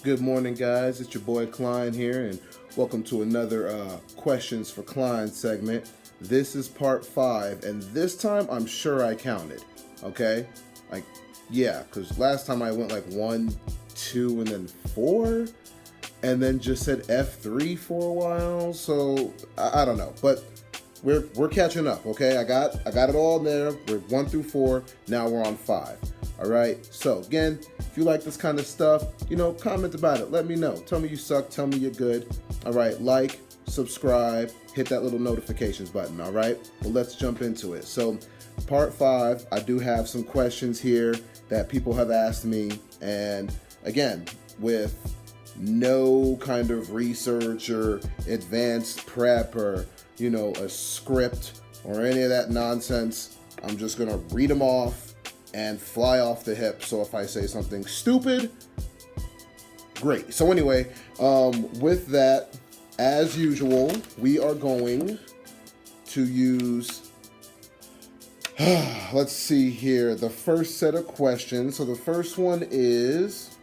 Good morning, guys. It's your boy Klein here, and welcome to another Questions for Klein segment. This is part 5, and this time I'm sure I counted. Okay? Like, yeah, because last time I went like 1, 2, and then 4, and then just said F3 for a while, so I don't know. But we're catching up, okay? I got it all there. We're 1 through 4. Now we're on 5. All right. So again, if you like this kind of stuff, comment about it. Let me know. Tell me you suck. Tell me you're good. All right. Like, subscribe, hit that little notifications button. All right. Well, let's jump into it. So, part 5, I do have some questions here that people have asked me, and again, with no kind of research or advanced prep or a script or any of that nonsense. I'm just gonna read them off and fly off the hip. So if I say something stupid, great. So anyway, with that, as usual, we are going to use, let's see here, the first set of questions. So the first one is,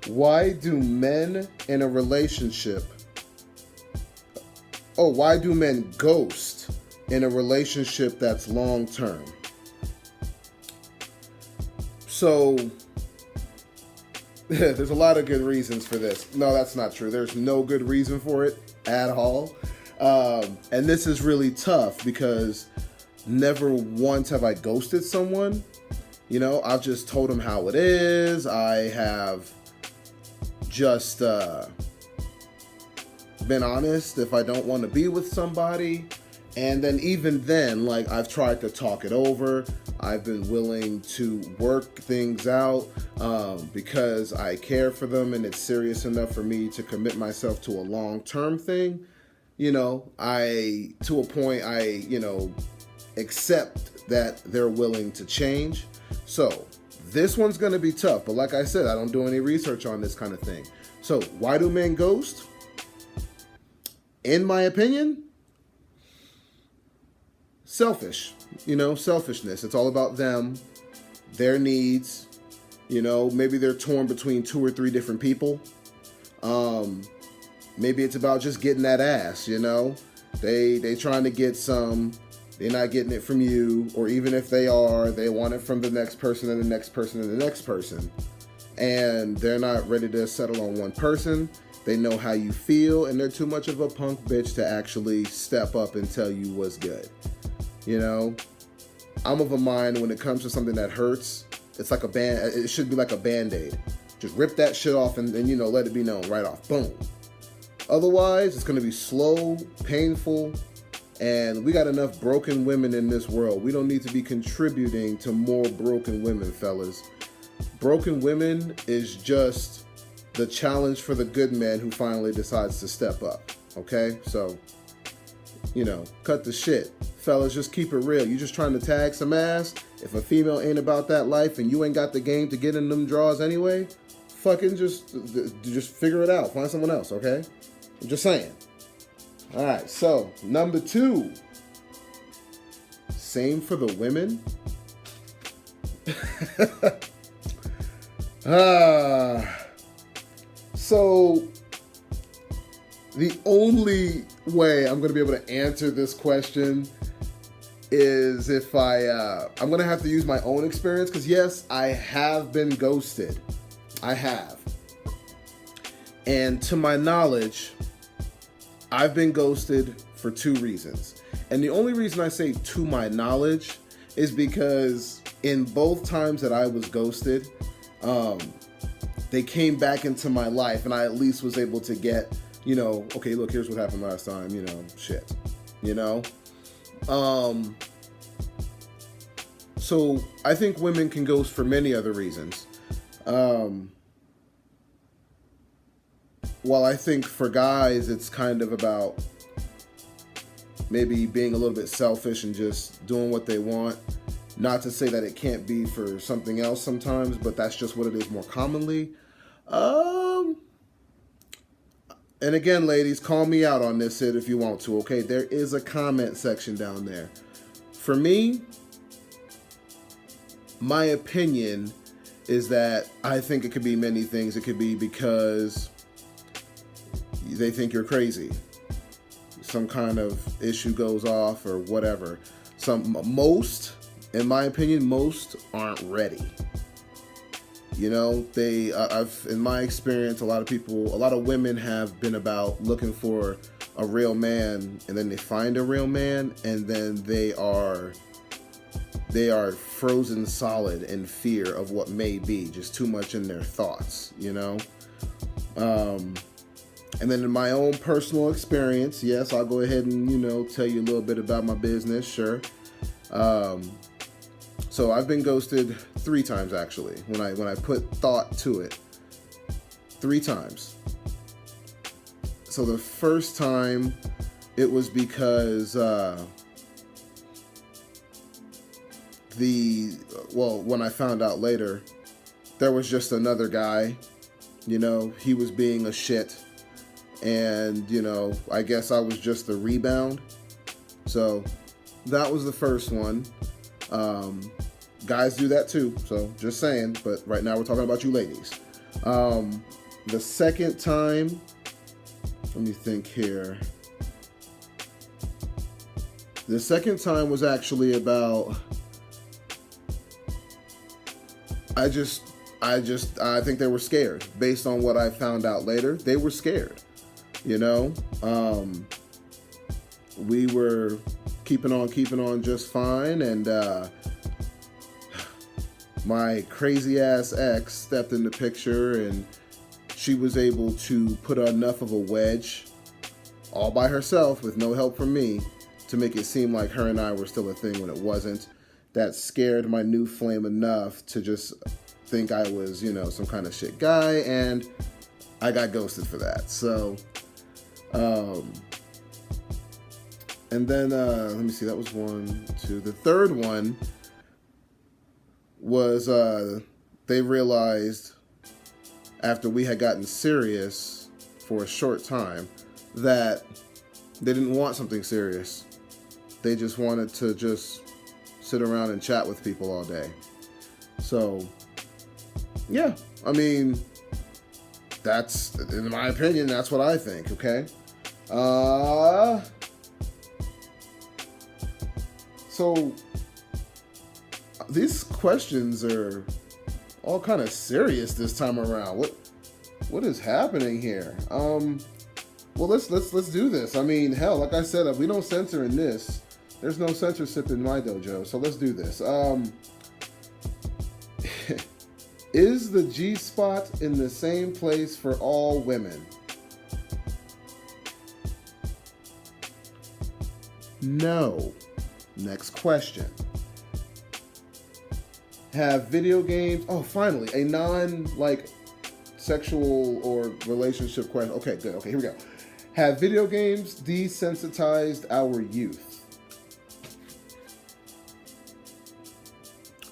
why do men in a relationship, why do men ghost in a relationship that's long term? So, there's a lot of good reasons for this. No, that's not true. There's no good reason for it at all. And this is really tough because never once have I ghosted someone. I've just told them how it is. I have just been honest if I don't want to be with somebody. And then even then, like, I've tried to talk it over. I've been willing to work things out because I care for them and it's serious enough for me to commit myself to a long-term thing. To a point, I accept that they're willing to change. So this one's going to be tough. But like I said, I don't do any research on this kind of thing. So why do men ghost? In my opinion, selfishness. It's all about them, their needs. Maybe they're torn between 2 or 3 different people. Maybe it's about just getting that ass. They trying to get some. They're not getting it from you, or even if they are, they want it from the next person and the next person and the next person. And they're not ready to settle on one person. They know how you feel, and they're too much of a punk bitch to actually step up and tell you what's good. I'm of a mind when it comes to something that hurts, it's like it should be like a Band-Aid. Just rip that shit off and then, let it be known right off. Boom. Otherwise, it's going to be slow, painful, and we got enough broken women in this world. We don't need to be contributing to more broken women, fellas. Broken women is just the challenge for the good man who finally decides to step up. Okay? So, cut the shit. Fellas, just keep it real. You just trying to tag some ass? If a female ain't about that life and you ain't got the game to get in them draws anyway, fucking just figure it out. Find someone else, okay? I'm just saying. All right, so number 2. Same for the women. So the only way I'm going to be able to answer this question is if I'm going to have to use my own experience, because yes, I have been ghosted. I have. And to my knowledge, I've been ghosted for 2 reasons. And the only reason I say to my knowledge is because in both times that I was ghosted, they came back into my life and I at least was able to get, okay, look, here's what happened last time, shit, So I think women can ghost for many other reasons. While I think for guys, it's kind of about maybe being a little bit selfish and just doing what they want. Not to say that it can't be for something else sometimes, but that's just what it is more commonly. And again, ladies, call me out on this shit if you want to, okay? There is a comment section down there. For me, my opinion is that I think it could be many things. It could be because they think you're crazy. Some kind of issue goes off or whatever. Most, in my opinion, most aren't ready. You know, in my experience, a lot of women have been about looking for a real man, and then they find a real man, and then they are frozen solid in fear of what may be, just too much in their thoughts, you know? And then in my own personal experience, yes, I'll go ahead and, tell you a little bit about my business, sure. So I've been ghosted 3 times, actually, when I put thought to it. 3 times. So the first time, it was because when I found out later, there was just another guy, he was being a shit, and, I guess I was just the rebound. So that was the first one. Guys do that too, so just saying, but right now we're talking about you ladies. The second time, let me think here. The second time was actually about, I think they were scared. Based on what I found out later, they were scared. We were keeping on just fine, and my crazy ass ex stepped in the picture, and she was able to put enough of a wedge all by herself with no help from me to make it seem like her and I were still a thing when it wasn't. That scared my new flame enough to just think I was, some kind of shit guy, and I got ghosted for that. So, and then, let me see, that was 1, 2. The third one was, they realized after we had gotten serious for a short time that they didn't want something serious. They just wanted to just sit around and chat with people all day. So, yeah, I mean, that's, in my opinion, that's what I think, okay? So, these questions are all kind of serious this time around. What is happening here? Well, let's do this. I mean, hell, like I said, we don't censor in this. There's no censorship in my dojo, so let's do this. Is the G-spot in the same place for all women? No. Next question. Have video games... Oh, finally, a sexual or relationship question. Okay, good. Okay, here we go. Have video games desensitized our youth?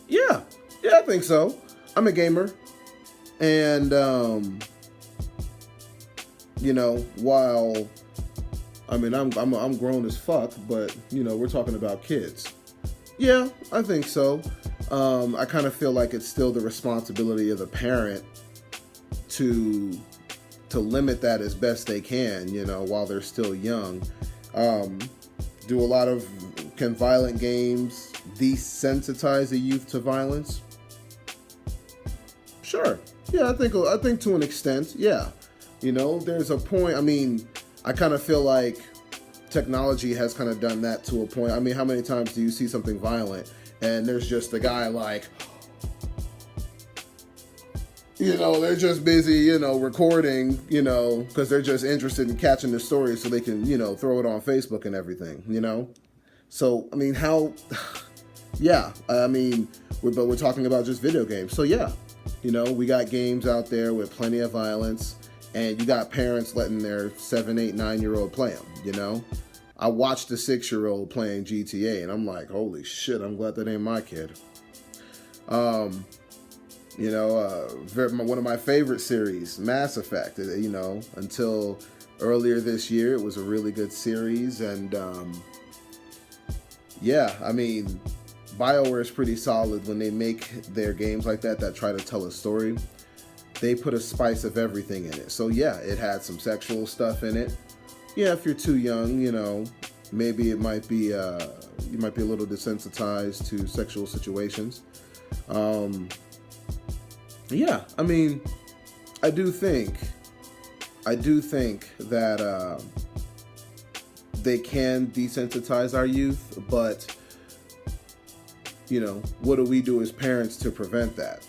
Yeah, I think so. I'm a gamer, and while I'm grown as fuck, but we're talking about kids. Yeah, I think so. I kind of feel like it's still the responsibility of the parent to limit that as best they can, while they're still young. Can violent games desensitize the youth to violence? Sure. Yeah, I think to an extent, yeah. There's a point, I kind of feel like technology has kind of done that to a point. How many times do you see something violent and there's just a guy like, they're just busy, recording, because they're just interested in catching the story so they can, throw it on Facebook and everything, So, yeah, but we're talking about just video games. So, yeah, we got games out there with plenty of violence, and you got parents letting their 7, 8, 9-year-old play them, I watched a 6-year-old playing GTA, and I'm like, holy shit, I'm glad that ain't my kid. One of my favorite series, Mass Effect, until earlier this year, it was a really good series, and BioWare is pretty solid when they make their games like that try to tell a story. They put a spice of everything in it. So yeah, it had some sexual stuff in it. Yeah, if you're too young, you know, maybe it might be you might be a little desensitized to sexual situations. Yeah, I mean, I do think that they can desensitize our youth, but you know, what do we do as parents to prevent that?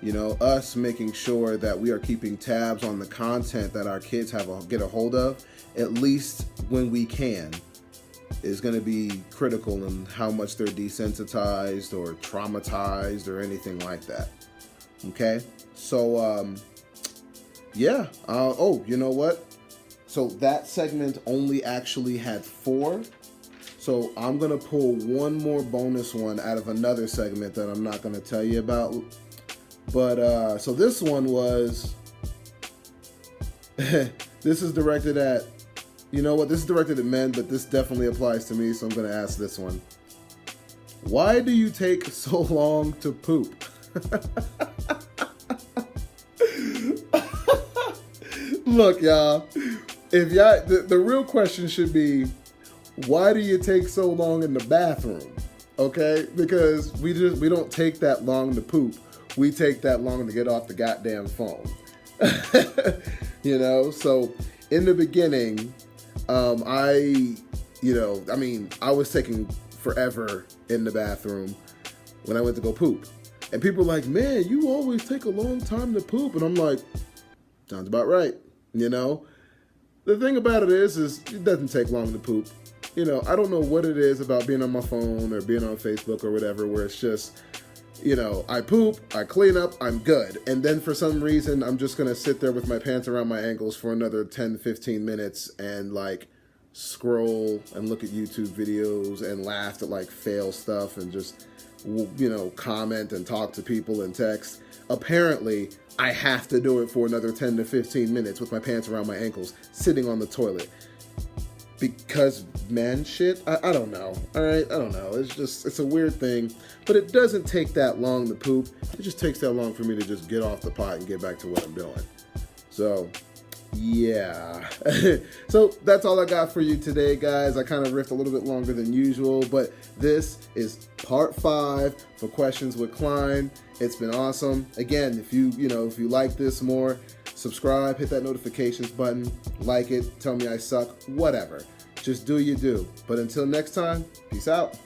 You know, us making sure that we are keeping tabs on the content that our kids get a hold of, at least when we can, is going to be critical in how much they're desensitized or traumatized or anything like that. Okay? So, yeah. Oh, you know what? So that segment only actually had 4. So I'm going to pull one more bonus one out of another segment that I'm not going to tell you about. But, so this one was, this is directed at, you know what, this is directed at men, but this definitely applies to me, so I'm going to ask this one. Why do you take so long to poop? Look, y'all, if y'all, the real question should be, why do you take so long in the bathroom? Okay? Because we don't take that long to poop. We take that long to get off the goddamn phone. You know, so in the beginning, I was taking forever in the bathroom when I went to go poop. And people are like, man, you always take a long time to poop. And I'm like, sounds about right. You know, the thing about it is it doesn't take long to poop. You know, I don't know what it is about being on my phone or being on Facebook or whatever, where it's just, you know, I poop, I clean up, I'm good. And then for some reason, I'm just going to sit there with my pants around my ankles for another 10, 15 minutes and like scroll and look at YouTube videos and laugh at like fail stuff and just, you know, comment and talk to people and text. Apparently, I have to do it for another 10 to 15 minutes with my pants around my ankles, sitting on the toilet. Because man shit, I don't know. All right, I don't know. It's a weird thing, but it doesn't take that long to poop. It just takes that long for me to just get off the pot and get back to what I'm doing. So, yeah. So that's all I got for you today, guys. I kind of riffed a little bit longer than usual, but this is part 5 for Questions with Klein. It's been awesome. Again, if you like this more, subscribe, hit that notifications button, like it, tell me I suck, whatever. Just do you do. But until next time, peace out.